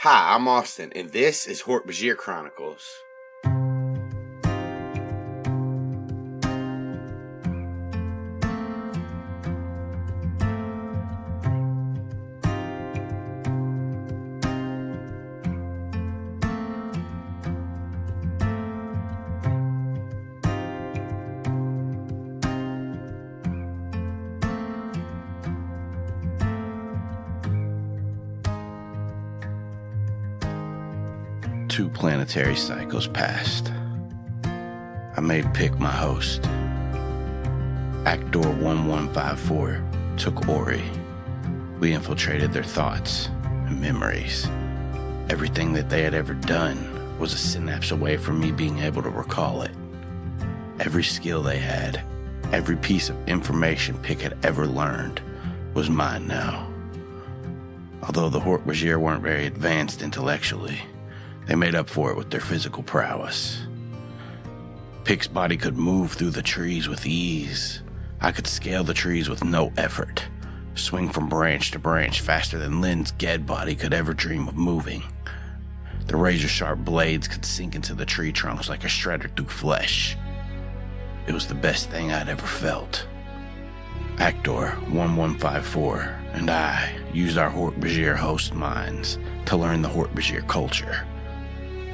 Hi, I'm Austin, and this is Hork-Bajir Chronicles. Two planetary cycles passed. I made Pick my host. Actor 1154 took Ori. We infiltrated their thoughts and memories. Everything that they had ever done was a synapse away from me being able to recall it. Every skill they had, every piece of information Pick had ever learned was mine now. Although the Hork-Bajir weren't very advanced intellectually, they made up for it with their physical prowess. Pick's body could move through the trees with ease. I could scale the trees with no effort, swing from branch to branch faster than Lynn's Ged body could ever dream of moving. The razor-sharp blades could sink into the tree trunks like a shredder through flesh. It was the best thing I'd ever felt. Actor 1154 and I used our Hork-Bajir host minds to learn the Hork-Bajir culture,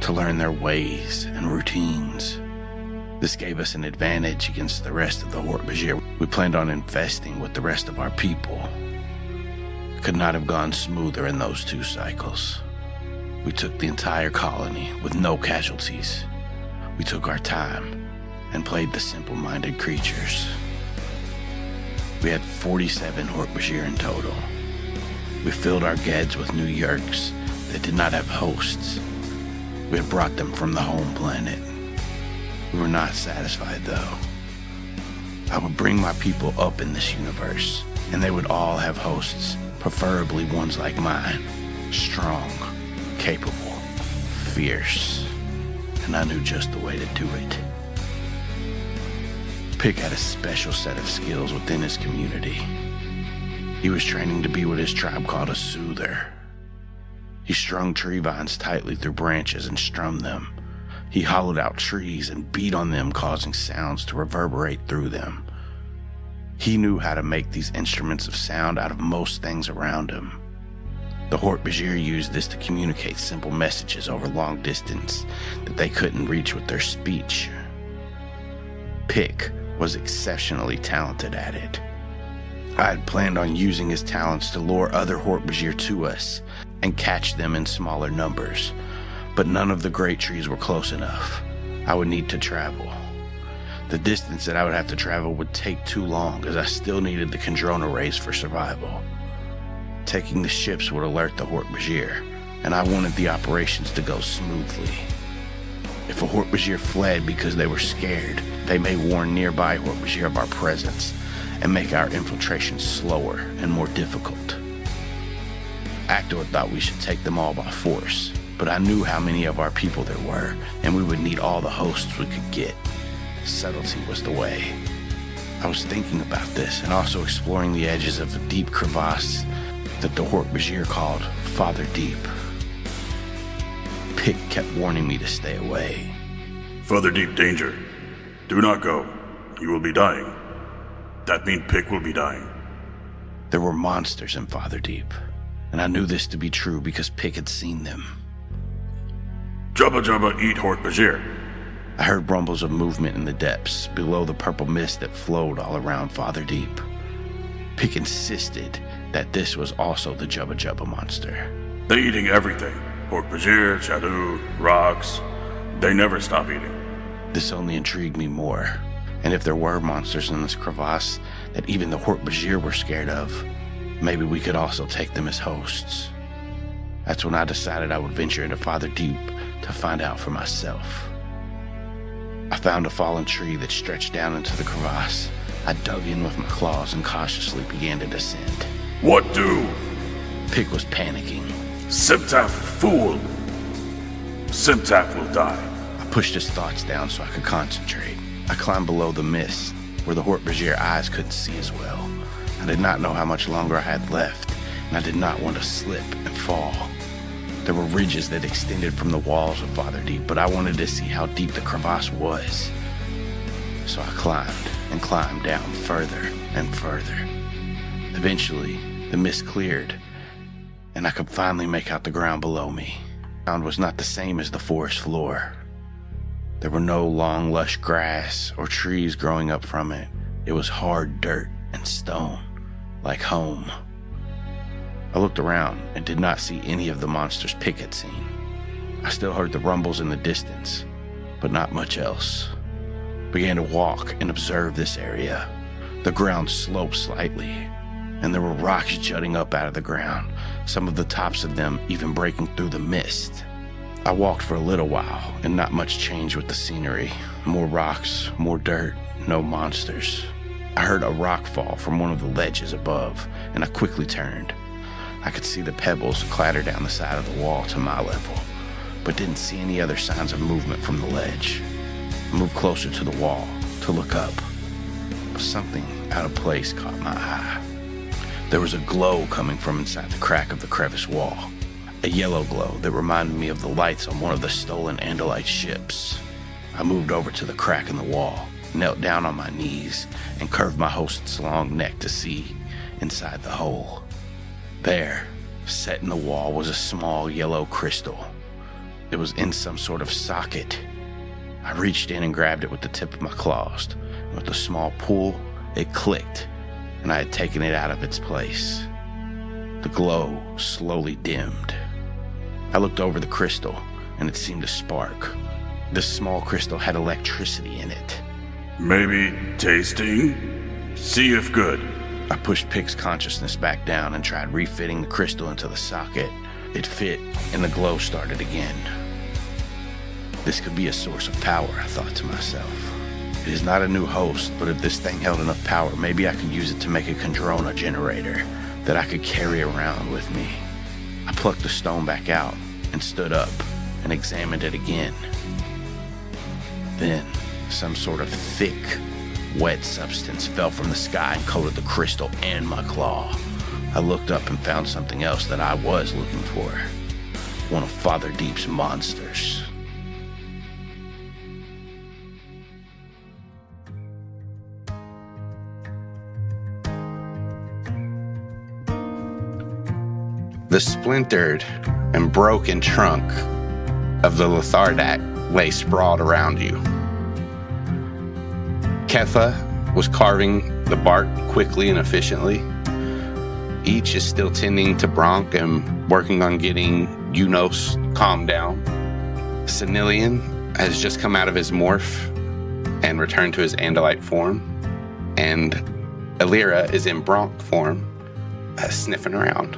to learn their ways and routines. This gave us an advantage against the rest of the Hork-Bajir we planned on infesting with the rest of our people. It could not have gone smoother in those two cycles. We took the entire colony with no casualties. We took our time and played the simple-minded creatures. We had 47 Hork-Bajir in total. We filled our Geds with new Yeerks that did not have hosts. We had brought them from the home planet. We were not satisfied, though. I would bring my people up in this universe, and they would all have hosts, preferably ones like mine. Strong, capable, fierce, and I knew just the way to do it. Pick had a special set of skills within his community. He was training to be what his tribe called a soother. He strung tree vines tightly through branches and strummed them. He hollowed out trees and beat on them, causing sounds to reverberate through them. He knew how to make these instruments of sound out of most things around him. The Hork-Bajir used this to communicate simple messages over long distance that they couldn't reach with their speech. Pick was exceptionally talented at it. I had planned on using his talents to lure other Hork-Bajir to us and catch them in smaller numbers, but none of the great trees were close enough. I would need to travel. The distance that I would have to travel would take too long, as I still needed the Kandrona rays for survival. Taking the ships would alert the Hork-Bajir, and I wanted the operations to go smoothly. If a Hork-Bajir fled because they were scared, they may warn nearby Hork-Bajir of our presence and make our infiltration slower and more difficult. Actor thought we should take them all by force, but I knew how many of our people there were, and we would need all the hosts we could get. Subtlety was the way. I was thinking about this and also exploring the edges of a deep crevasse that the Hork-Bajir called Father Deep. Pick kept warning me to stay away. Father Deep danger. Do not go. You will be dying. That means Pick will be dying. There were monsters in Father Deep, and I knew this to be true because Pick had seen them. Jabba Jabba eat Hork-Bajir. I heard rumbles of movement in the depths, below the purple mist that flowed all around Father Deep. Pick insisted that this was also the Jabba Jabba monster. They eating everything. Hork-Bajir, Shadu, rocks. They never stop eating. This only intrigued me more. And if there were monsters in this crevasse that even the Hork-Bajir were scared of, maybe we could also take them as hosts. That's when I decided I would venture into Father Deep to find out for myself. I found a fallen tree that stretched down into the crevasse. I dug in with my claws and cautiously began to descend. What do? Pick was panicking. Simtaf, fool! Simtaf will die. I pushed his thoughts down so I could concentrate. I climbed below the mist, where the Hork-Bajir eyes couldn't see as well. I did not know how much longer I had left, and I did not want to slip and fall. There were ridges that extended from the walls of Father Deep, but I wanted to see how deep the crevasse was. So I climbed and climbed down further and further. Eventually, the mist cleared, and I could finally make out the ground below me. The ground was not the same as the forest floor. There were no long, lush grass or trees growing up from it. It was hard dirt and stone, like home. I looked around and did not see any of the monsters Pick had seen. I still heard the rumbles in the distance, but not much else. I began to walk and observe this area. The ground sloped slightly, and there were rocks jutting up out of the ground, some of the tops of them even breaking through the mist. I walked for a little while, and not much changed with the scenery. More rocks, more dirt, no monsters. I heard a rock fall from one of the ledges above, and I quickly turned. I could see the pebbles clatter down the side of the wall to my level, but didn't see any other signs of movement from the ledge. I moved closer to the wall to look up, but something out of place caught my eye. There was a glow coming from inside the crack of the crevice wall, a yellow glow that reminded me of the lights on one of the stolen Andalite ships. I moved over to the crack in the wall, knelt down on my knees, and curved my host's long neck to see inside the hole. There, set in the wall, was a small yellow crystal. It was in some sort of socket. I reached in and grabbed it with the tip of my claws. And with a small pull, it clicked, and I had taken it out of its place. The glow slowly dimmed. I looked over the crystal, and it seemed to spark. This small crystal had electricity in it. Maybe tasting? See if good. I pushed Pick's consciousness back down and tried refitting the crystal into the socket. It fit, and the glow started again. This could be a source of power, I thought to myself. It is not a new host, but if this thing held enough power, maybe I could use it to make a Kandrona generator that I could carry around with me. I plucked the stone back out and stood up and examined it again. Then, some sort of thick, wet substance fell from the sky and coated the crystal and my claw. I looked up and found something else that I was looking for. One of Father Deep's monsters. The splintered and broken trunk of the Lethardak lay sprawled around you. Keffa was carving the bark quickly and efficiently. Each is still tending to Bronk and working on getting Unos calmed down. Sanillion has just come out of his morph and returned to his Andalite form. And Alira is in Bronk form, sniffing around.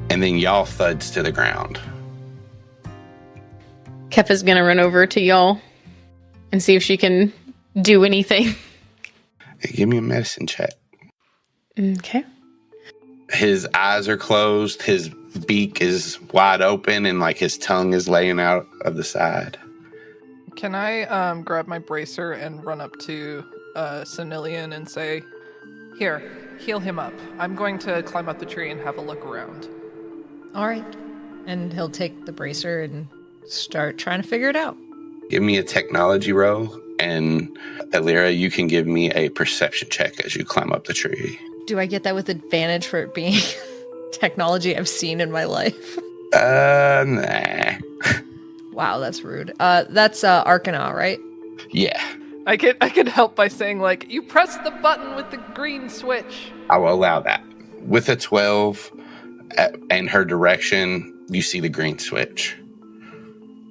And then y'all thuds to the ground. Keffa's gonna run over to y'all and see if she can do anything. Hey, give me a medicine check. Okay. His eyes are closed, his beak is wide open, and like his tongue is laying out of the side. Can I grab my bracer and run up to Sanillion and say, "Here, heal him up. I'm going to climb up the tree and have a look around." All right. And he'll take the bracer and start trying to figure it out. Give me a technology roll, and Alira, you can give me a perception check as you climb up the tree. Do I get that with advantage for it being technology I've seen in my life? Nah. Wow, that's rude. That's Arcana, right? Yeah. I could help by saying, like, you press the button with the green switch. I will allow that. With a 12 and her direction, you see the green switch.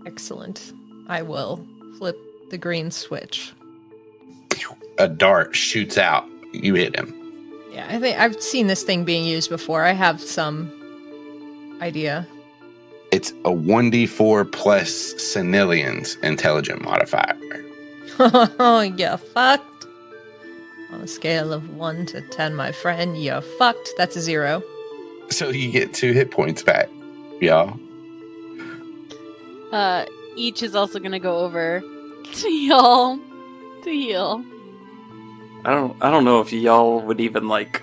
Excellent. I will flip the green switch. A dart shoots out. You hit him. Yeah, I think I've seen this thing being used before. I have some idea. It's a 1d4 plus Sanillion's intelligent modifier. Oh, you're fucked. On a scale of 1 to 10, my friend, you're fucked. That's a 0. So you get 2 hit points back, y'all. Each is also gonna go over to y'all to heal. I don't know if y'all would even like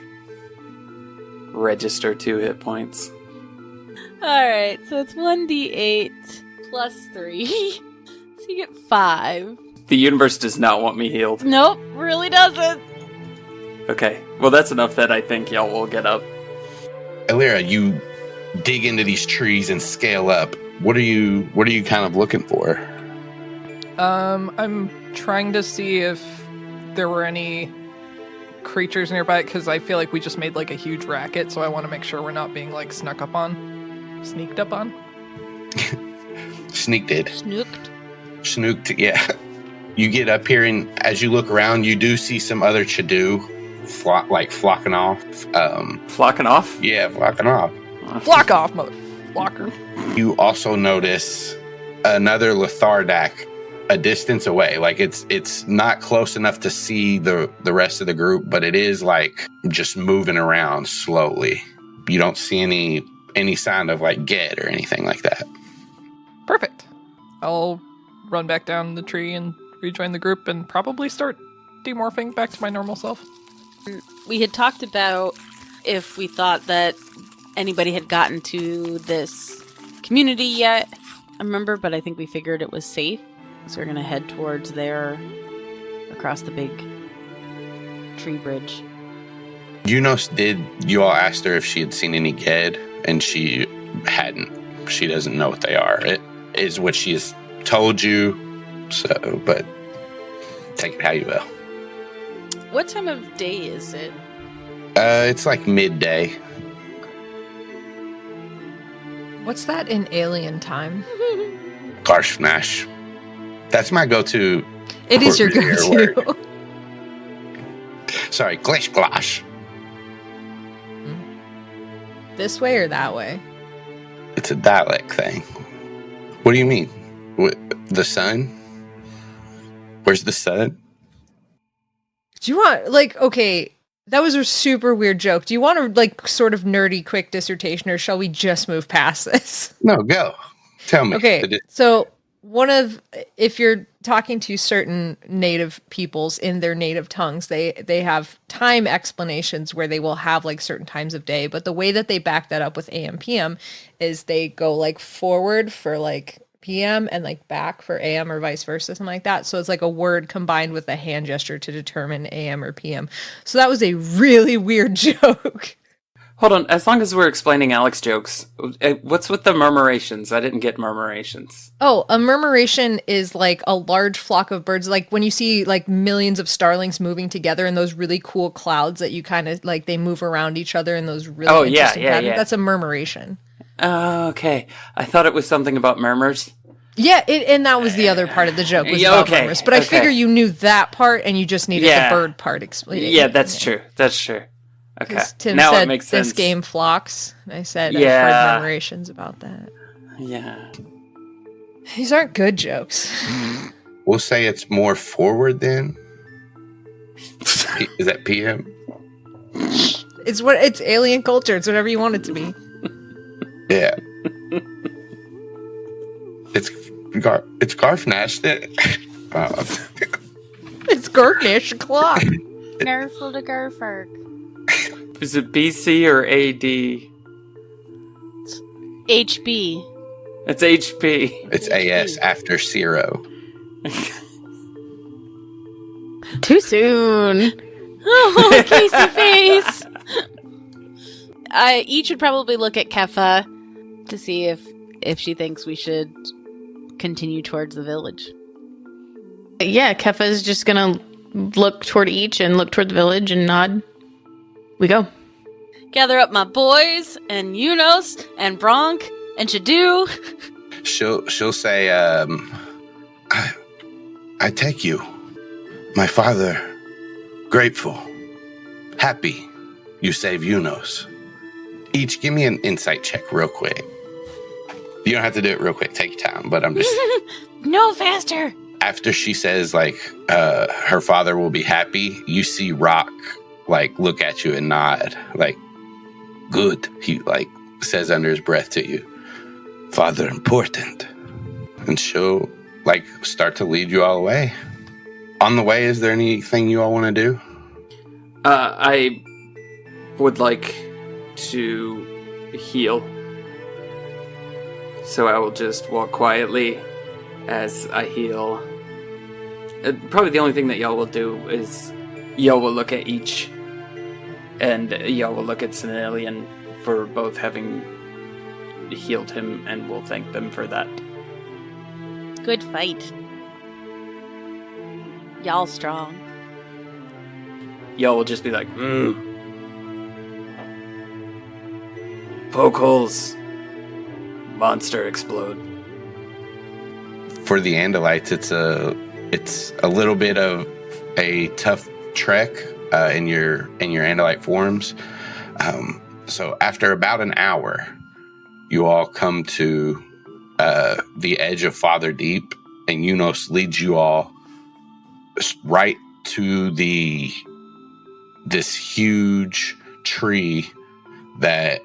register 2 hit points. Alright, so it's 1d8 plus 3. So you get 5. The universe does not want me healed. Nope, really doesn't. Okay, well that's enough that I think y'all will get up. Elira, you dig into these trees and scale up. What are you kind of looking for? I'm trying to see if there were any creatures nearby, because I feel like we just made like a huge racket, so I want to make sure we're not being like sneaked up on. Sneaked it. Snooked, yeah. You get up here, and as you look around, you do see some other Chadu flocking off. Flocking off? Yeah, flocking off. Flock off, mother flocker. You also notice another Lethardak a distance away. Like it's not close enough to see the rest of the group, but it is like just moving around slowly. You don't see any sign of like Ged or anything like that. Perfect. I'll run back down the tree and rejoin the group and probably start demorphing back to my normal self. We had talked about if we thought that anybody had gotten to this community yet, I remember, but I think we figured it was safe. So we're going to head towards there across the big tree bridge. You all asked her if she had seen any Ged, and she hadn't. She doesn't know what they are. It is what she has told you, so, but take it how you will. What time of day is it? It's like midday. What's that in alien time? Garshnash. That's my go-to. It is your Hork-Bajir go-to. word. Sorry, Glish Glosh. This way or that way? It's a dialect thing. What do you mean? The sun? Where's the sun? Do you want, like, okay, that was a super weird joke. Do you want a, like, sort of nerdy quick dissertation, or shall we just move past this? No, go. Tell me. Okay, so if you're talking to certain native peoples in their native tongues, they have time explanations where they will have like certain times of day, but the way that they back that up with AM PM is they go like forward for like PM and like back for AM or vice versa, something like that. So it's like a word combined with a hand gesture to determine AM or PM. So that was a really weird joke. Hold on, as long as we're explaining Alex jokes, what's with the murmurations? I didn't get murmurations. Oh, a murmuration is like a large flock of birds. Like when you see like millions of starlings moving together in those really cool clouds that you kind of like, they move around each other in those really interesting patterns. Yeah. That's a murmuration. Oh, okay. I thought it was something about murmurs. Yeah, and that was the other part of the joke was about murmurs. But I figure you knew that part and you just needed the bird part explained. Yeah, that's true. That's true. Okay. Tim now said it makes sense. This game flocks. And I said I've heard murmurations about that. Yeah. These aren't good jokes. We'll say it's more forward then. Is that PM? It's alien culture. It's whatever you want it to be. Yeah. It's Garfnash. It's Garfnash o'clock. Nerful to Garfark. Is it BC or AD? It's HB. It's HP. It's AS after 0. Too soon. Oh, Casey face. Each would probably look at Keffa to see if she thinks we should continue towards the village. Yeah, Keffa's just gonna look toward each and look toward the village and nod. We go. Gather up my boys and Yunos and Bronk and Chadu. She'll say, I take you, my father, grateful, happy you save Yunos. Each give me an insight check real quick. You don't have to do it real quick. Take your time, but I'm just... No, faster. After she says, like, her father will be happy, you see Rock, like, look at you and nod. Like, good. He, like, says under his breath to you, father important. And she'll, like, start to lead you all away. On the way, is there anything you all want to do? I would like to heal. So I will just walk quietly as I heal. Probably the only thing that y'all will do is y'all will look at each, and y'all will look at Sanillion for both having healed him, and will thank them for that. Good fight. Y'all strong. Y'all will just be like, Poke holes. Monster explode. For the Andalites, it's a little bit of a tough trek in your Andalite forms. So after about an hour, you all come to the edge of Father Deep, and Yunos leads you all right to this huge tree that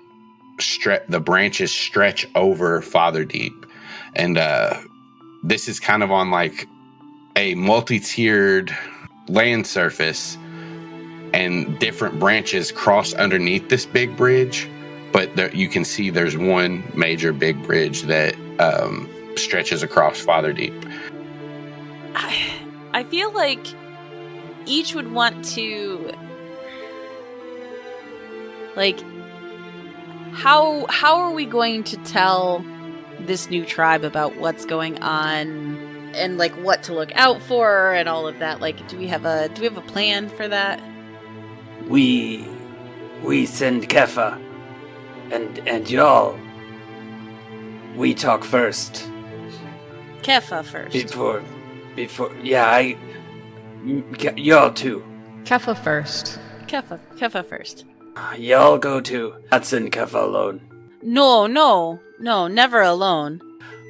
the branches stretch over Father Deep, and this is kind of on like a multi-tiered land surface, and different branches cross underneath this big bridge, but you can see there's one major big bridge that stretches across Father Deep. I feel like each would want to, like, how are we going to tell this new tribe about what's going on and like what to look out for and all of that? Like, do we have a plan for that? We send Keffa, and y'all. We talk first. Keffa first. Before, yeah, y'all too. Keffa first. Keffa first. Y'all go to. Not send Keffa alone. No, never alone.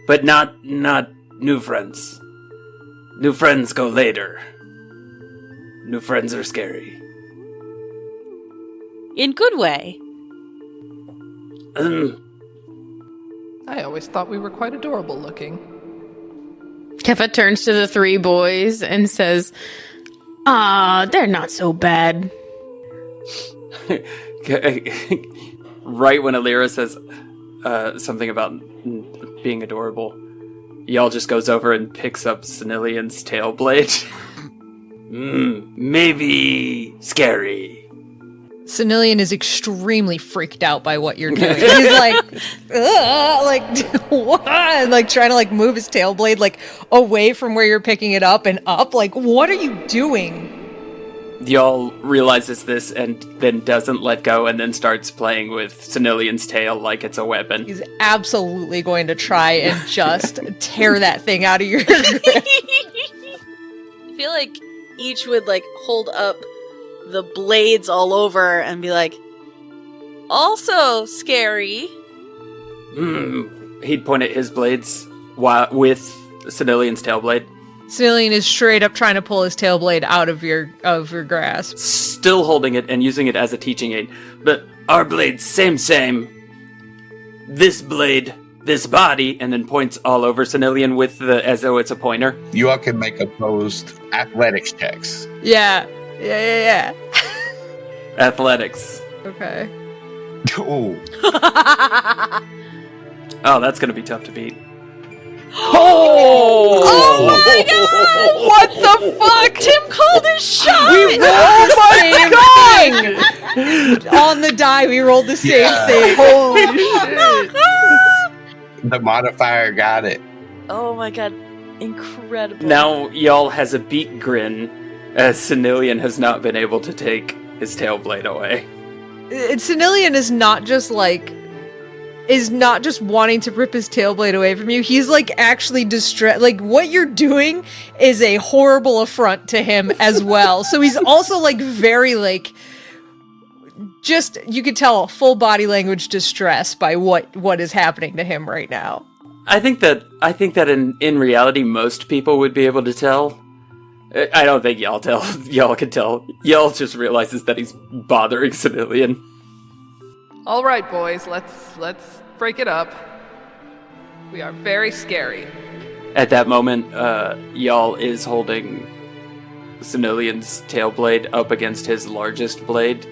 But not new friends. New friends go later. New friends are scary. In good way. I always thought we were quite adorable looking. Keffa turns to the three boys and says, they're not so bad. Right when Alira says something about being adorable, y'all just goes over and picks up Sanillion's tail blade. Maybe scary. Sanillion is extremely freaked out by what you're doing. He's like, what? And like trying to like move his tail blade like away from where you're picking it up and up. Like, what are you doing? Y'all realizes this and then doesn't let go and then starts playing with Sanillion's tail like it's a weapon. He's absolutely going to try and just tear that thing out of your grip. I feel like each would like hold up the blades all over and be like, also scary. He'd point at his blades with Sanillion's tail blade. Sanillion is straight up trying to pull his tail blade out of your grasp. Still holding it and using it as a teaching aid. But our blades, same. This blade, this body, and then points all over Sanillion with as though it's a pointer. You all can make opposed athletics checks. Yeah. Athletics. Okay. Oh. Oh, that's gonna be tough to beat. Oh my god! What the fuck? Tim called his shot! We rolled the same thing! On the die, we rolled the same thing. Holy shit! The modifier got it. Oh my god. Incredible. Now y'all has a beak grin as Sanillion has not been able to take his tail blade away. Sanillion is not just wanting to rip his tail blade away from you. He's like actually distressed. Like what you're doing is a horrible affront to him as well. So he's also like very like just, you could tell, full body language distress by what is happening to him right now. I think that in reality most people would be able to tell. I don't think y'all can tell. Y'all just realizes that he's bothering Sanillion. All right, boys, let's break it up. We are very scary. At that moment, y'all is holding Sanillion's tail blade up against his largest blade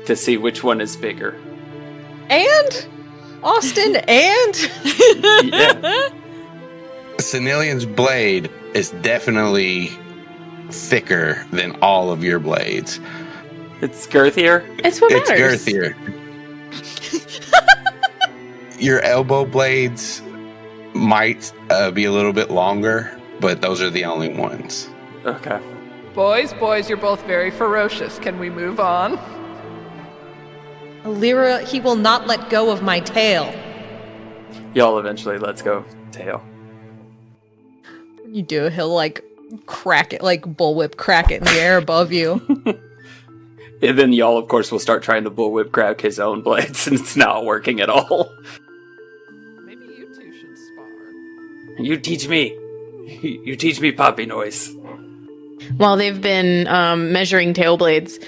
to see which one is bigger. And Austin and Yeah. Sanillion's blade is definitely thicker than all of your blades. It's girthier. It's what It's matters. girthier. Your elbow blades might be a little bit longer, but those are the only ones. Okay. Boys, you're both very ferocious. Can we move on? Lyra, he will not let go of my tail. Y'all eventually let's go of tail. You do, he'll like crack it, like bullwhip crack it in the air above you. And then y'all, of course, will start trying to bullwhip crack his own blades, and it's not working at all. Maybe you two should spar. You teach me. You teach me poppy noise. While they've been measuring tail blades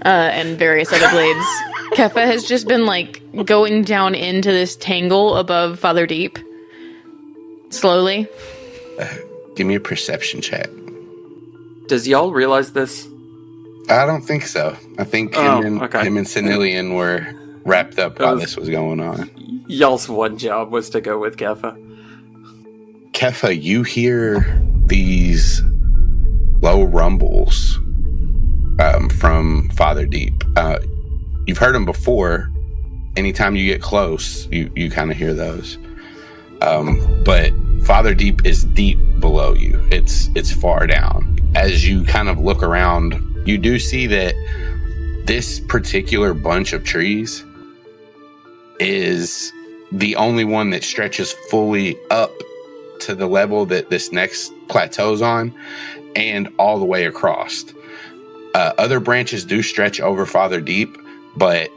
and various other blades, Keffa has just been like going down into this tangle above Father Deep. Slowly. Give me a perception check. Does y'all realize this? I don't think so. I think him and Sanillion were wrapped up while this was going on. Y'all's one job was to go with Keffa. Keffa, you hear these low rumbles from Father Deep. You've heard them before. Anytime you get close, you kind of hear those. But Father Deep is deep below you. It's far down. As you kind of look around, you do see that this particular bunch of trees is the only one that stretches fully up to the level that this next plateau's on and all the way across. Other branches do stretch over Father Deep, but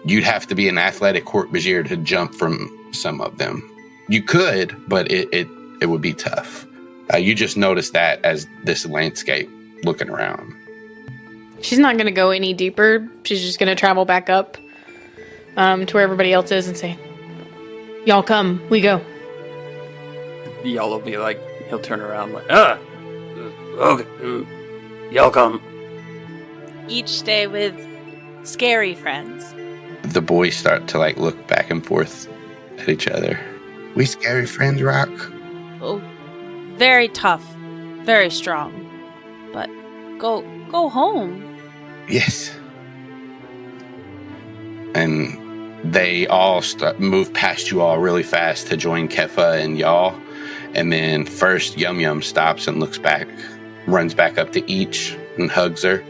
you'd have to be an athletic Hork-Bajir to jump from some of them. You could, but it would be tough. You just notice that as this landscape looking around. She's not going to go any deeper. She's just going to travel back up to where everybody else is and say, y'all come, we go. Y'all will be like, he'll turn around like, okay, y'all come. Each stay with scary friends. The boys start to like look back and forth at each other. We scary friends, Rock? Oh, very tough, very strong. But go home. Yes. And they all move past you all really fast to join Keffa and y'all. And then first Yum Yum stops and looks back, runs back up to each and hugs her.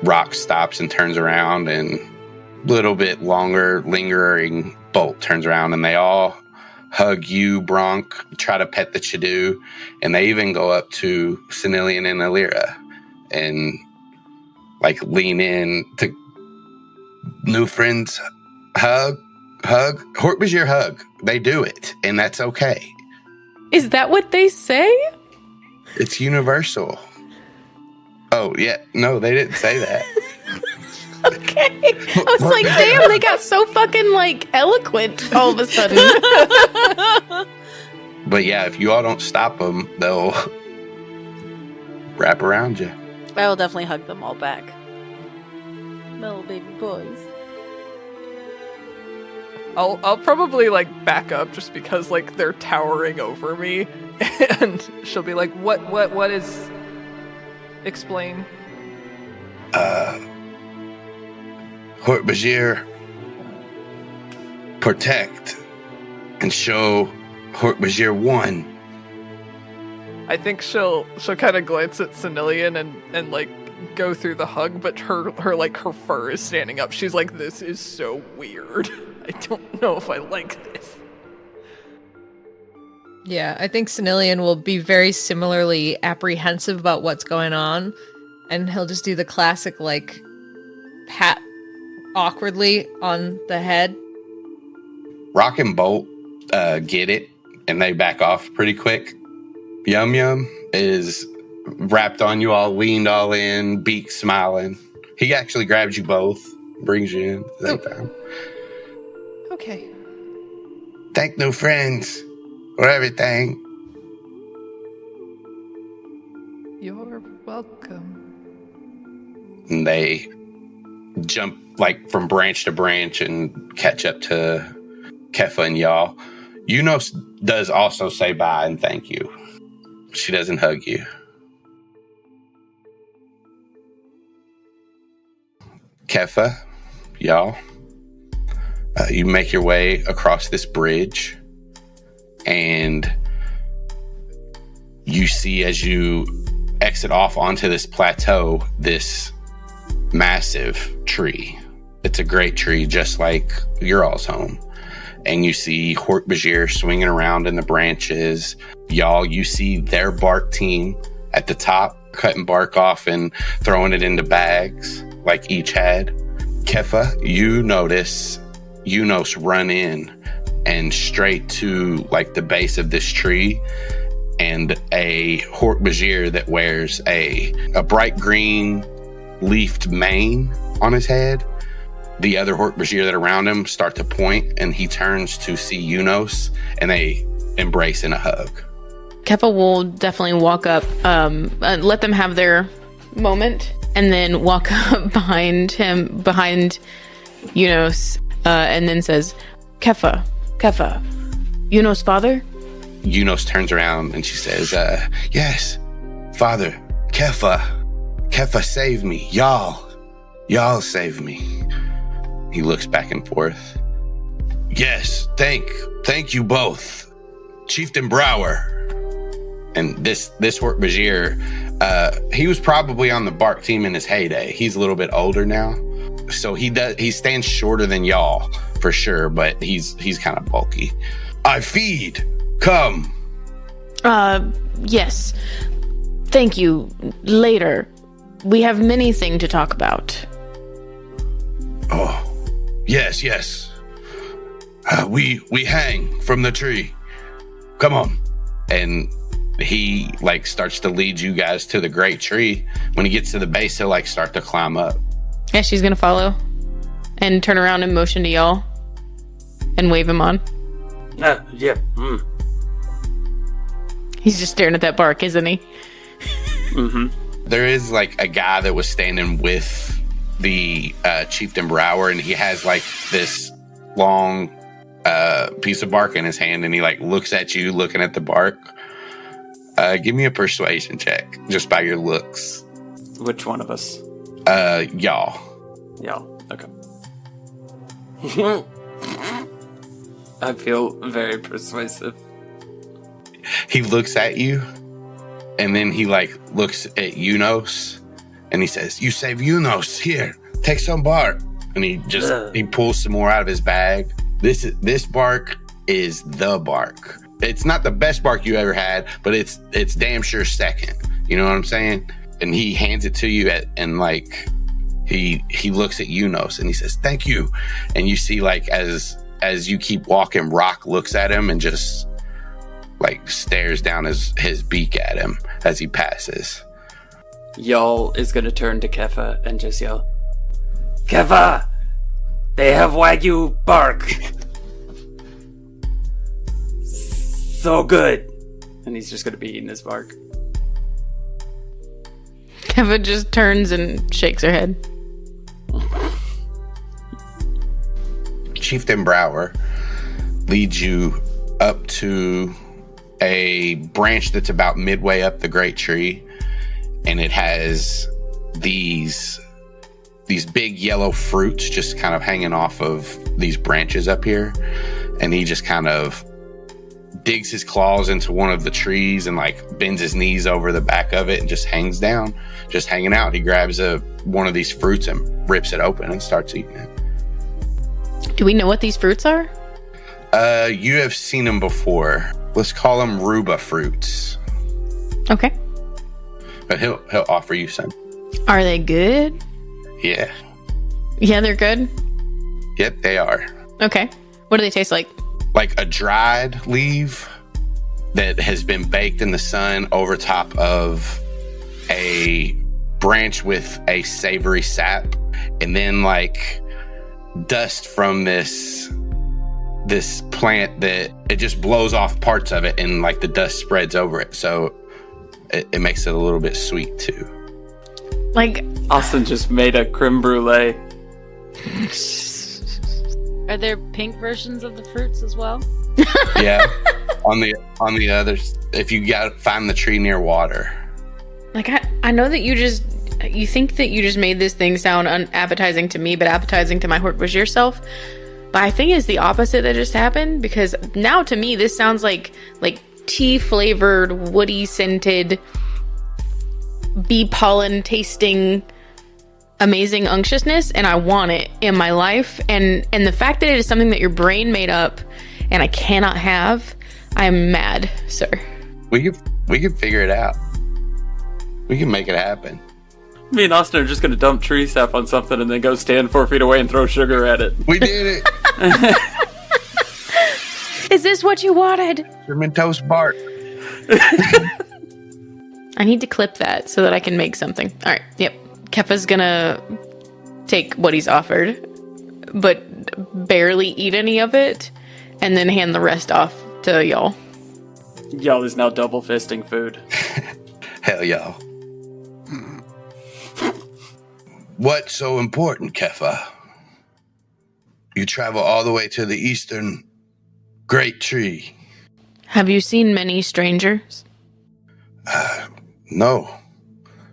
Rock stops and turns around, and a little bit longer lingering Bolt turns around, and they all hug you, Bronk, try to pet the Chidoo, and they even go up to Sanillion and Alira and like lean in to new friends hug, Hork-Bajir hug. They do it, and that's okay. Is that what they say? It's universal. Oh, yeah. No, they didn't say that. Okay. I was like, damn, they got so fucking like eloquent all of a sudden. But yeah, if you all don't stop them, they'll wrap around you. I will definitely hug them all back. Little baby boys. I'll probably like back up just because like they're towering over me, and she'll be like, "What is?" Explain. Hork-Bajir, protect and show Hork-Bajir 1. I think she'll kind of glance at Sanillion and like go through the hug, but her fur is standing up. She's like, "This is so weird. I don't know if I like this." Yeah, I think Sanillion will be very similarly apprehensive about what's going on, and he'll just do the classic, like, pat awkwardly on the head. Rock and Bolt get it, and they back off pretty quick. Yum Yum is wrapped on you all, leaned all in, beak smiling. He actually grabs you both, brings you in at the same time. Okay. Thank new friends for everything. You're welcome. And they jump like from branch to branch and catch up to Keffa and y'all. Yunos does also say bye and thank you. She doesn't hug you. Keffa, y'all, you make your way across this bridge, and you see as you exit off onto this plateau, this massive tree. It's a great tree, just like your all's home. And you see Hork-Bajir swinging around in the branches. Y'all, you see their bark team at the top, cutting bark off and throwing it into bags like each had. Keffa, you notice Yunos run in and straight to like the base of this tree, and a Hork-Bajir that wears a bright green leafed mane on his head. The other Hork-Bajir that are around him start to point, and he turns to see Yunos, and they embrace in a hug. Keffa will definitely walk up, let them have their moment, and then walk up behind Yunos, and then says, Keffa, Yunos' father? Yunos turns around and she says, yes, father, Keffa saved me. Y'all saved me. He looks back and forth. Yes, thank you both, Chieftain Brower. And this Hork-Bajir, he was probably on the bark team in his heyday. He's a little bit older now, so he stands shorter than y'all for sure, but he's kind of bulky. I feed. Come. Yes. Thank you. Later. We have many things to talk about. Oh, yes. We hang from the tree. Come on. And he like starts to lead you guys to the great tree. When he gets to the base, he'll like start to climb up. Yeah, she's gonna follow and turn around and motion to y'all and wave him on. Yeah. He's just staring at that bark, isn't he? Mm-hmm. There is like a guy that was standing with the Chieftain Brower, and he has like this long piece of bark in his hand, and he like looks at you, looking at the bark. Give me a persuasion check, just by your looks. Which one of us? Y'all. Y'all. Okay. I feel very persuasive. He looks at you, and then he like looks at Yunos, and he says, "You save Yunos. Here, take some bark." And he pulls some more out of his bag. This bark is the bark. It's not the best bark you ever had, but it's damn sure second. You know what I'm saying? And he hands it to you and like he looks at Yunos and he says, "Thank you." And you see like as you keep walking, Rock looks at him and just like stares down his beak at him as he passes. Y'all is gonna turn to Keffa and just yell, "Keffa! They have Wagyu bark! So good!" And he's just gonna be eating his bark. Keffa just turns and shakes her head. Chieftain Brower leads you up to a branch that's about midway up the great tree, and it has these big yellow fruits just kind of hanging off of these branches up here. And he just kind of digs his claws into one of the trees and like bends his knees over the back of it and just hangs down, just hanging out. He grabs one of these fruits and rips it open and starts eating it. Do we know what these fruits are? You have seen them before. Let's call them Ruba fruits. Okay. But he'll offer you some. Are they good? Yeah. Yeah, they're good? Yep, they are. Okay. What do they taste like? Like a dried leaf that has been baked in the sun over top of a branch with a savory sap, and then like dust from this plant that it just blows off parts of it, and like the dust spreads over it, so it makes it a little bit sweet too. Like Austin just made a creme brulee. Are there pink versions of the fruits as well? Yeah. on the others, if you find the tree near water. Like, I know that you think that you just made this thing sound unappetizing to me, but appetizing to my Hork-Bajir self. But I think it's the opposite that just happened, because now to me this sounds like tea flavored, woody scented, bee pollen tasting, amazing unctuousness, and I want it in my life. And the fact that it is something that your brain made up and I cannot have, I'm mad, sir. We can figure it out. We can make it happen. Me and Austin are just gonna dump tree sap on something and then go stand 4 feet away and throw sugar at it. We did it. Is this what you wanted? Cinnamon toast bark. I need to clip that so that I can make something. All right. Yep. Keffa's gonna take what he's offered, but barely eat any of it, and then hand the rest off to y'all. Y'all is now double fisting food. Hell, y'all. What's so important, Keffa? You travel all the way to the eastern great tree. Have you seen many strangers? No.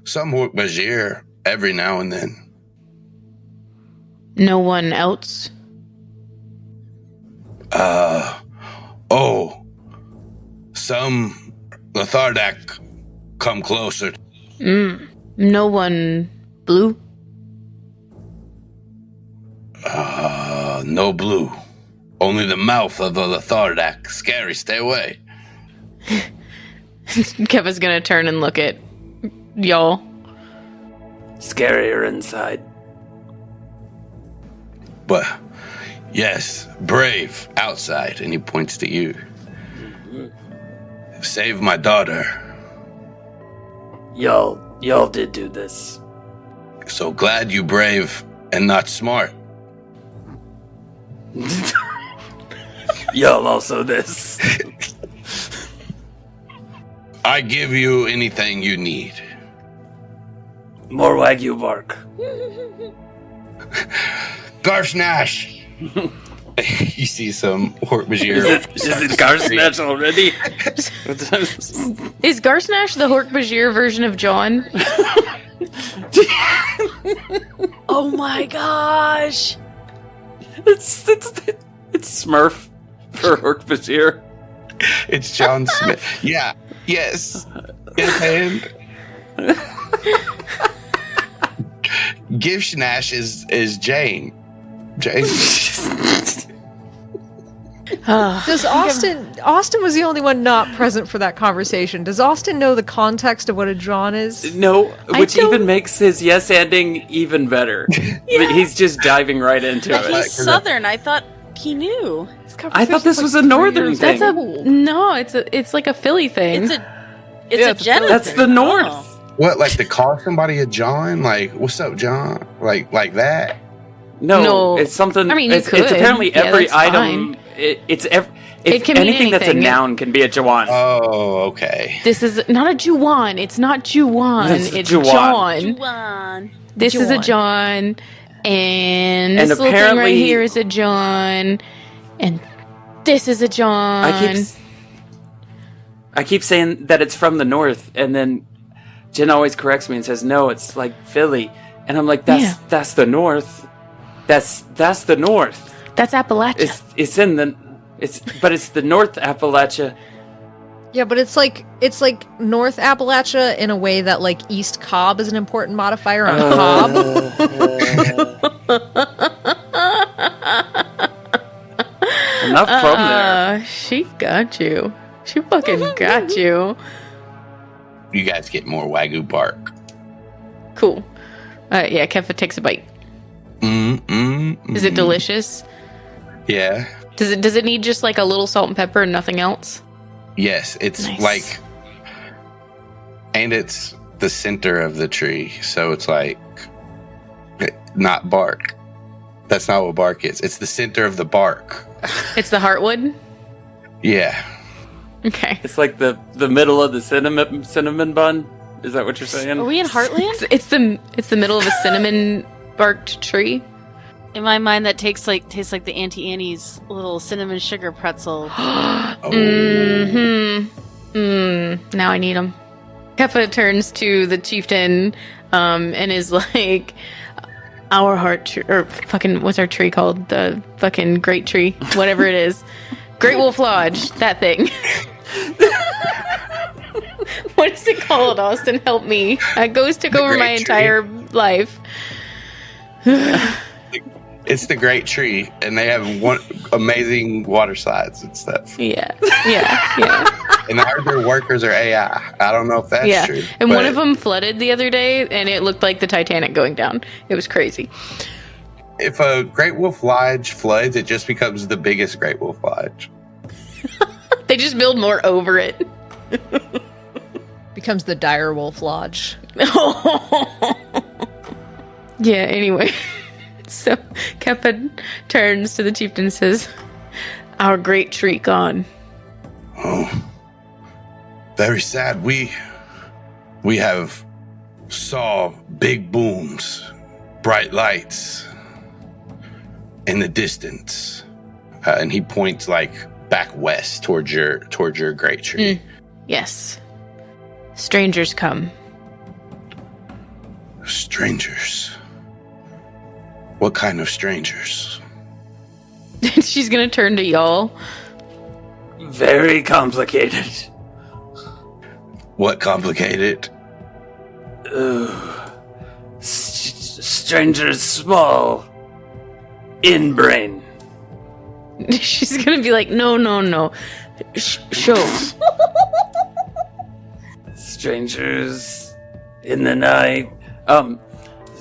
Some Hork-Bajir every now and then. No one else? Some Lethardak come closer. No one blue? No blue. Only the mouth of the Lethardak. Scary, stay away. Keffa's gonna turn and look at y'all. Scarier inside. But, yes, brave outside. And he points to you. Save my daughter. Y'all did do this. So glad you brave and not smart. Y'all also this. I give you anything you need. More Wagyu bark. Garsnash! You see some Hork-Bajir. Is it Garsnash already? Is Garsnash the Hork-Bajir version of John? Oh my gosh! It's Smurf for Hork-Bajir. It's John Smith. Yeah. Yes. Yes, and Givshnash is Jane. Jane. Does Austin was the only one not present for that conversation. Does Austin know the context of what a drawn is? No, which even makes his yes-anding even better. But he's just diving right into But it. he's southern. I thought he knew. I thought this was a northern thing. It's like a Philly thing. It's a Jenna. That's the north. Oh. What, like to call somebody a John? Like, what's up, John? Like that? No, it's something. I mean, it's could. apparently Yeah, every that's item. If It can mean anything that's a anything. noun can be a Jawan. Oh, okay. This is not a Juwan. It's not Juwan. It's Juwan. John. Juwan. This is a John. And this little thing apparently- right here is a John. And this is a John. I keep saying that it's from the north, and then Jen always corrects me and says, "No, it's like Philly," and I'm like, "That's the north. That's the north. That's Appalachia. It's the North Appalachia." Yeah, but it's like North Appalachia in a way that like East Cobb is an important modifier on Cobb. Enough from there. She got you. She fucking got you. You guys get more Wagyu bark. Cool. Yeah, Keffa takes a bite. Is it delicious? Yeah. Does it need just like a little salt and pepper and nothing else? Yes, it's Nice. like, and it's the center of the tree, so it's like not bark. That's not what bark is. It's the center of the bark. It's the heartwood? Yeah. Okay. It's like the middle of the cinnamon bun. Is that what you're saying? Are we in Heartland? It's the middle of a cinnamon barked tree. In my mind, that tastes like the Auntie Annie's little cinnamon sugar pretzel. Now I need them. Keffa turns to the chieftain and is like, our heart tree, or fucking, what's our tree called? The fucking great tree, whatever it is. Great Wolf Lodge, that thing. What is it called, Austin? Help me. Ghost took over my entire life. It's the Great Tree, and they have one amazing water slides and stuff. Yeah. And I heard their workers are AI. I don't know if that's true. And one of them flooded the other day, and it looked like the Titanic going down. It was crazy. If a Great Wolf Lodge floods, it just becomes the biggest Great Wolf Lodge. They just build more over it. Becomes the Dire Wolf Lodge. Yeah, anyway. So Keffa turns to the chieftain and says, our great tree gone. Oh, very sad. We have saw big booms, bright lights in the distance, and he points like back west towards your great tree. Yes. Strangers come. Strangers. What kind of strangers? She's gonna turn to y'all. Very complicated. What complicated? Strangers small. In brain. She's gonna be like, no. Show. Strangers in the night.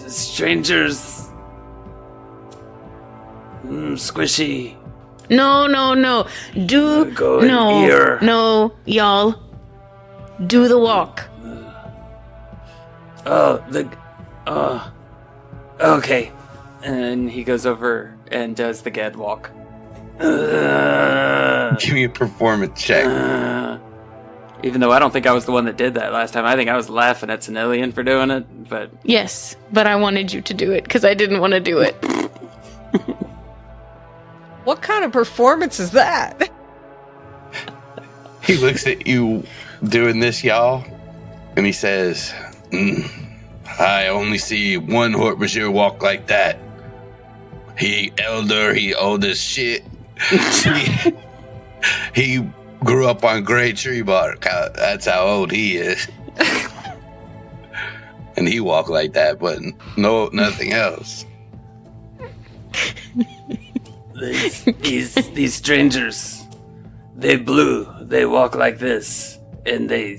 Strangers. Squishy. No. Go in here. No, y'all. Do the walk. Okay. And he goes over and does the Gad walk. Give me a performance check. Even though I don't think I was the one that did that last time. I think I was laughing at Sanillion for doing it, but... Yes, but I wanted you to do it, because I didn't want to do it. What kind of performance is that? He looks at you doing this, y'all, and he says, I only see one Hork-Bajir walk like that. He old as shit. He grew up on great tree bark. That's how old he is. And he walked like that, but nothing else. These strangers, they blue, they walk like this, and they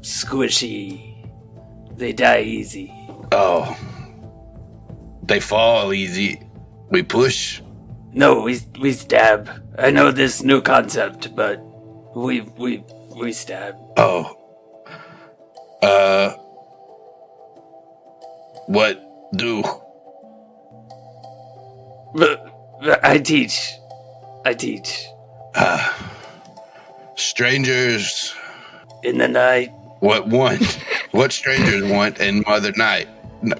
squishy. They die easy. Oh. They fall easy. We push. No, we stab. I know this new concept, but we stab. Oh. What do? I teach. Strangers. In the night. What want? What strangers want in Mother Night? No.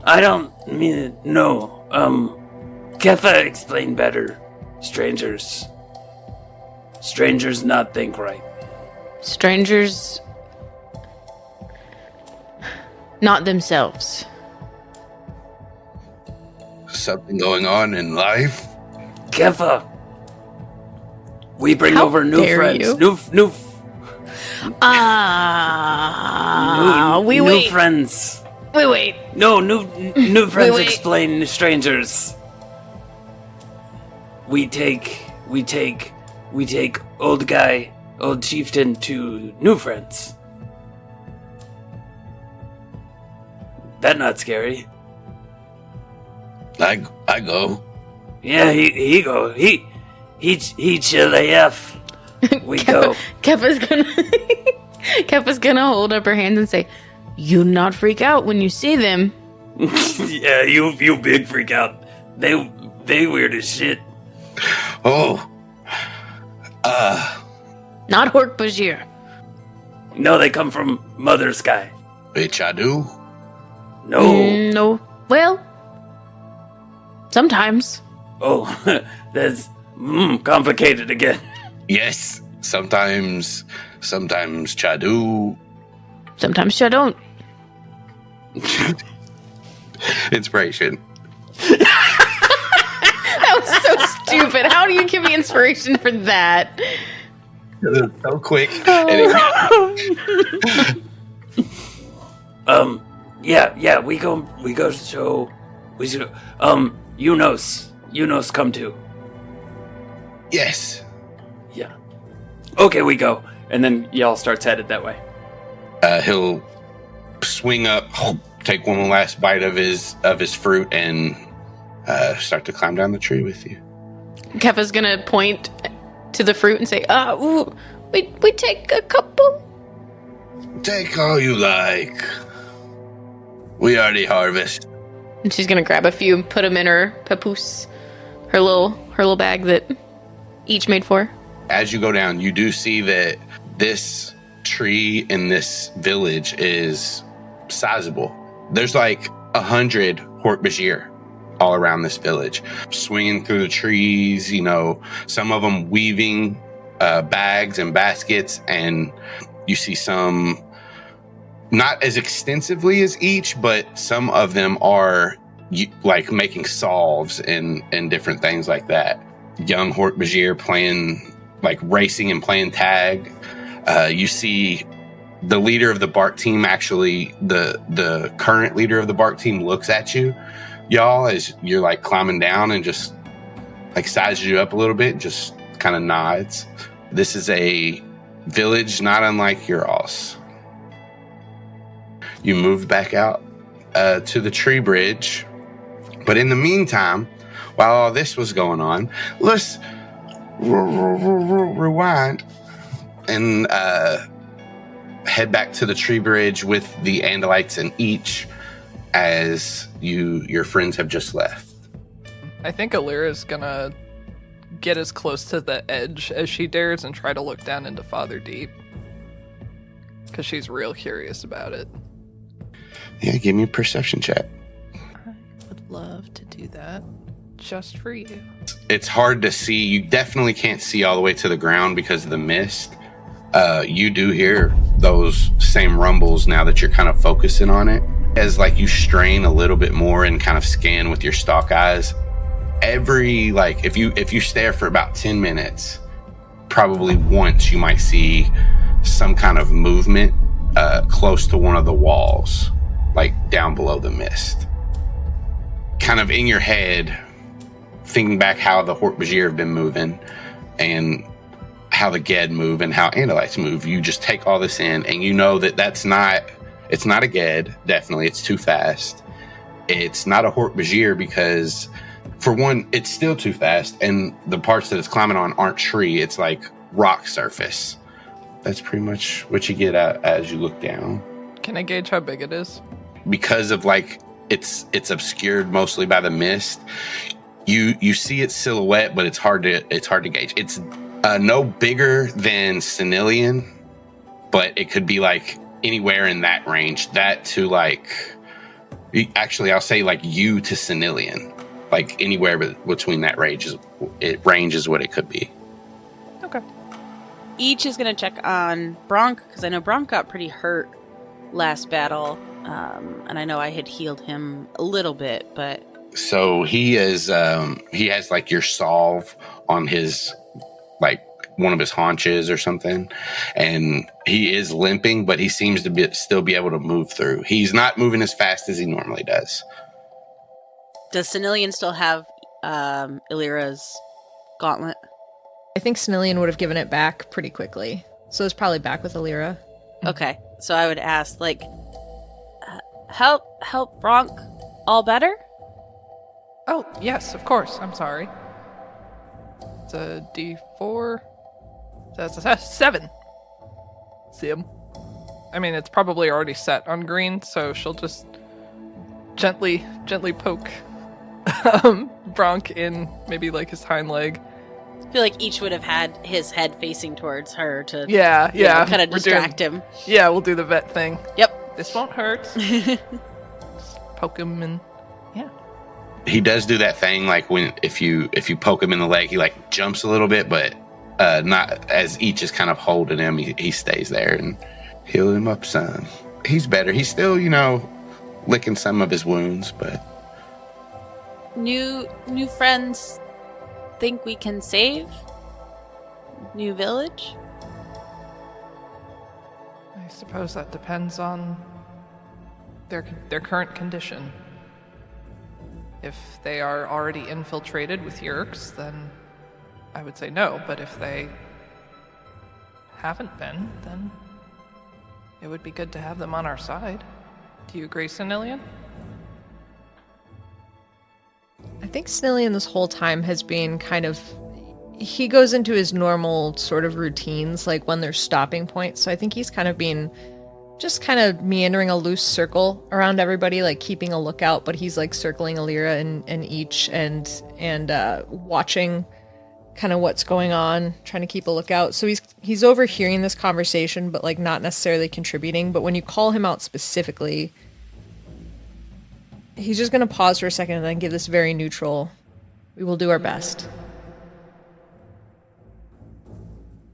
I don't mean it. No. Keffa explained better. Strangers not think right. Strangers... not themselves. Something going on in life? Keffa. We bring How over new dare friends. you? New wait. friends. Wait. No, new friends wait. explain strangers. We take old chieftain to new friends. That not scary. I go. Yeah, he go. He chill AF. We go. Keffa's gonna hold up her hands and say, "You not freak out when you see them." Yeah, you big freak out. They weird as shit. Oh. Not Hork-Bajir. No, they come from Mother Sky. Bitch, I do. No. No. Well, sometimes. Oh, that's complicated again. Yes, sometimes Chadu. Sometimes I don't. Inspiration. That was so stupid. How do you give me inspiration for that? It's so quick. And Yeah, we go show, Eunice come too. yes. Yeah. Okay, we go. And then y'all starts headed that way. He'll swing up, take one last bite of his fruit, and start to climb down the tree with you. Keffa's gonna point to the fruit and say, we take a couple. Take all you like. We already harvest. And she's gonna grab a few and put them in her papoose, her little bag that each made for her. As you go down, you do see that this tree in this village is sizable. There's like 100 Hork-Bajir all around this village, swinging through the trees, some of them weaving bags and baskets, and you see some not as extensively as each, but some of them are like making salves and different things like that. Young Hork-Bajir playing, like racing and playing tag. You see the leader of the bark team, actually the current leader of the bark team, looks at you, y'all, as you're like climbing down, and just like sizes you up a little bit, just kind of nods. This is a village not unlike your all's. You move back out to the tree bridge, but in the meantime, while all this was going on, let's rewind and head back to the tree bridge with the Andalites and each, as your friends have just left. I think Alira's gonna get as close to the edge as she dares and try to look down into Father Deep, because she's real curious about it. Yeah, give me a perception check. I would love to do that just for you. It's hard to see. You definitely can't see all the way to the ground because of the mist. You do hear those same rumbles now that you're kind of focusing on it. As like you strain a little bit more and kind of scan with your stalk eyes, every, like, if you stare for about 10 minutes, probably once you might see some kind of movement close to one of the walls, like down below the mist. Kind of in your head, thinking back how the Hork-Bajir have been moving and how the Ged move and how Andalites move. You just take all this in, and you know that it's not a Ged, definitely. It's too fast. It's not a Hork-Bajir because, for one, it's still too fast, and the parts that it's climbing on aren't tree. It's like rock surface. That's pretty much what you get as you look down. Can I gauge how big it is? Because of like it's obscured mostly by the mist. You see its silhouette, but it's hard to gauge. It's no bigger than Sanillion, but it could be like anywhere in that range. That to like, actually, I'll say like you to Sanillion, like anywhere between that range is what it could be. Okay. Each is going to check on Bronk, because I know Bronk got pretty hurt last battle, and I know I had healed him a little bit, but... So he has like your salve on his, like one of his haunches or something, and he is limping, but he seems to still be able to move through. He's not moving as fast as he normally does. Does Sanillion still have Illyra's gauntlet? I think Sanillion would have given it back pretty quickly, so it's probably back with Alira. Okay, so I would ask, like, help Bronk all better? Oh, yes, of course. I'm sorry. It's a D4. That's a 7. See him. I mean, it's probably already set on green, so she'll just gently poke Bronk in maybe like his hind leg. I feel like each would have had his head facing towards her to yeah, kind of distract him. Yeah, we'll do the vet thing. Yep. This won't hurt. poke him and yeah. He does do that thing like when if you poke him in the leg, he like jumps a little bit, but not as each is kind of holding him. He stays there and heal him up some. He's better. He's still, licking some of his wounds, but New friends think we can save? New village? I suppose that depends on their current condition. If they are already infiltrated with Yeerks, then I would say no, but if they haven't been, then it would be good to have them on our side. Do you agree, Sanillion? I think Sanillion this whole time has been he goes into his normal sort of routines, like when there's stopping points. So I think he's kind of been just kind of meandering a loose circle around everybody, like keeping a lookout, but he's like circling Alira and each and watching kind of what's going on, trying to keep a lookout. So he's overhearing this conversation, but like not necessarily contributing. But when you call him out specifically, he's just going to pause for a second and then give this very neutral, we will do our best.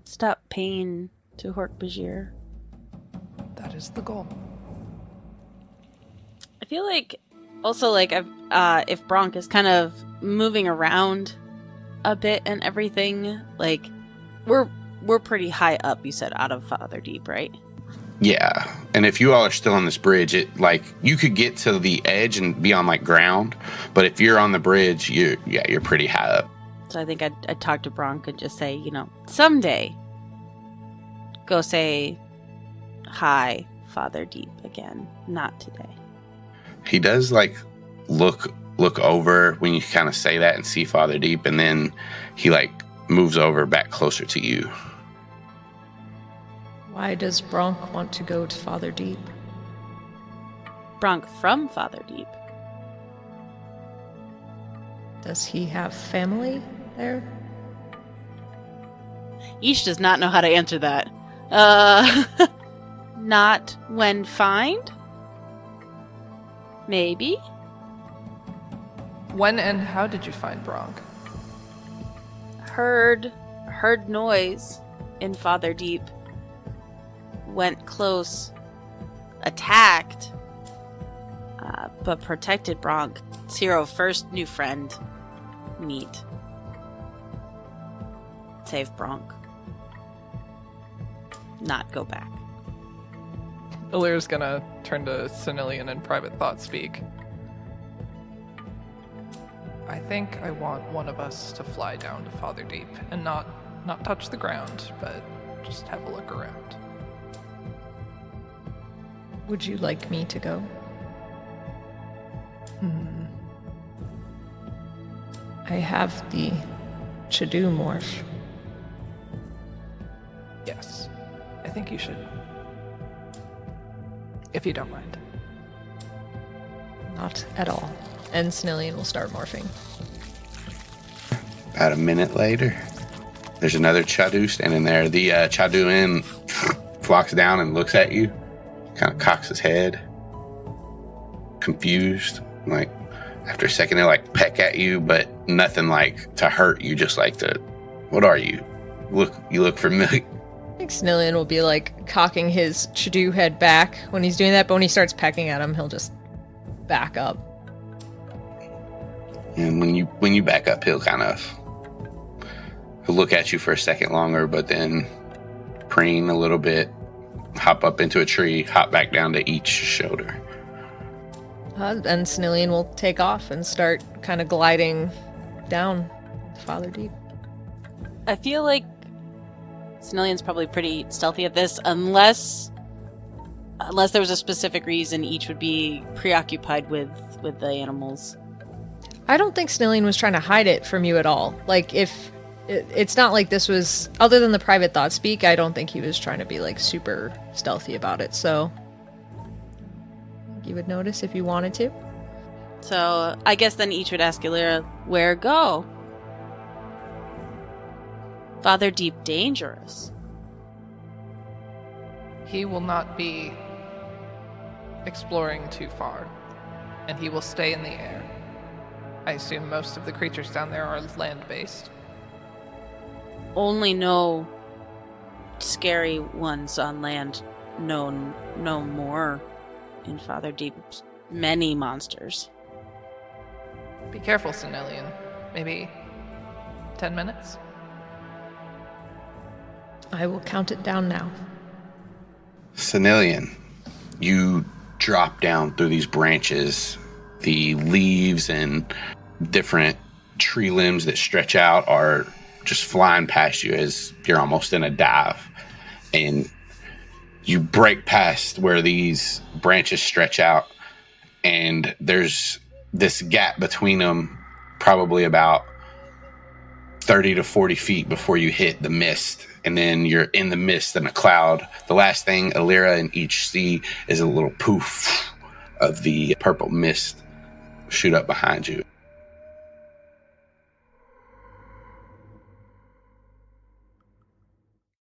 Stop pain to Hork-Bajir. That is the goal. I feel like also like if Bronk is kind of moving around a bit and everything, like we're pretty high up, you said, out of Father Deep, right? yeah. And if you all are still on this bridge, you could get to the edge and be on like ground, but if you're on the bridge, you're pretty high up. So I think I'd talk to Bronk and just say, someday go say hi, Father Deep again. Not today. He does like look over when you kind of say that and see Father Deep, and then he like moves over back closer to you. Why does Bronk want to go to Father Deep? Bronk from Father Deep. Does he have family there? Yeesh does not know how to answer that. Not when find? Maybe? When and how did you find Bronk? Heard noise in Father Deep. Went close. Attacked. But protected Bronk. Zero first new friend. Meet. Save Bronk. Not go back. Ilyr's gonna turn to Sanillion in private thought speak. I think I want one of us to fly down to Father Deep and not touch the ground, but just have a look around. Would you like me to go? I have the Chadu-morph. Yes, I think you should. If you don't mind. Not at all. And Sanillion will start morphing. About a minute later, there's another Chadu standing there. The Chaduin flocks down and looks at you, kind of cocks his head, confused. Like, after a second, they like peck at you, but nothing like to hurt you, just like to, what are you? You look familiar. I think Sanillion will be like cocking his Chadu head back when he's doing that, but when he starts pecking at him, he'll just back up. And when you back up, he'll look at you for a second longer, but then preen a little bit, hop up into a tree, hop back down to each shoulder. And Sanillion will take off and start kind of gliding down Father Deep. I feel like Sanillion's probably pretty stealthy at this, unless there was a specific reason each would be preoccupied with the animals. I don't think Sanillion was trying to hide it from you at all. Like, if it's not like this was, other than the private thought speak, I don't think he was trying to be like super stealthy about it. So you would notice if you wanted to. So I guess then each would ask Illyra, where go? Father Deep dangerous. He will not be exploring too far. and he will stay in the air. I assume most of the creatures down there are land-based. Only no scary ones on land. No more in Father Deep's many monsters. Be careful, Sanillion. Maybe 10 minutes? I will count it down now. Sanillion, you drop down through these branches. The leaves and different tree limbs that stretch out are just flying past you as you're almost in a dive. And you break past where these branches stretch out, and there's this gap between them, probably about 30 to 40 feet before you hit the mist. And then you're in the mist and a cloud. The last thing Alira and each see is a little poof of the purple mist shoot up behind you.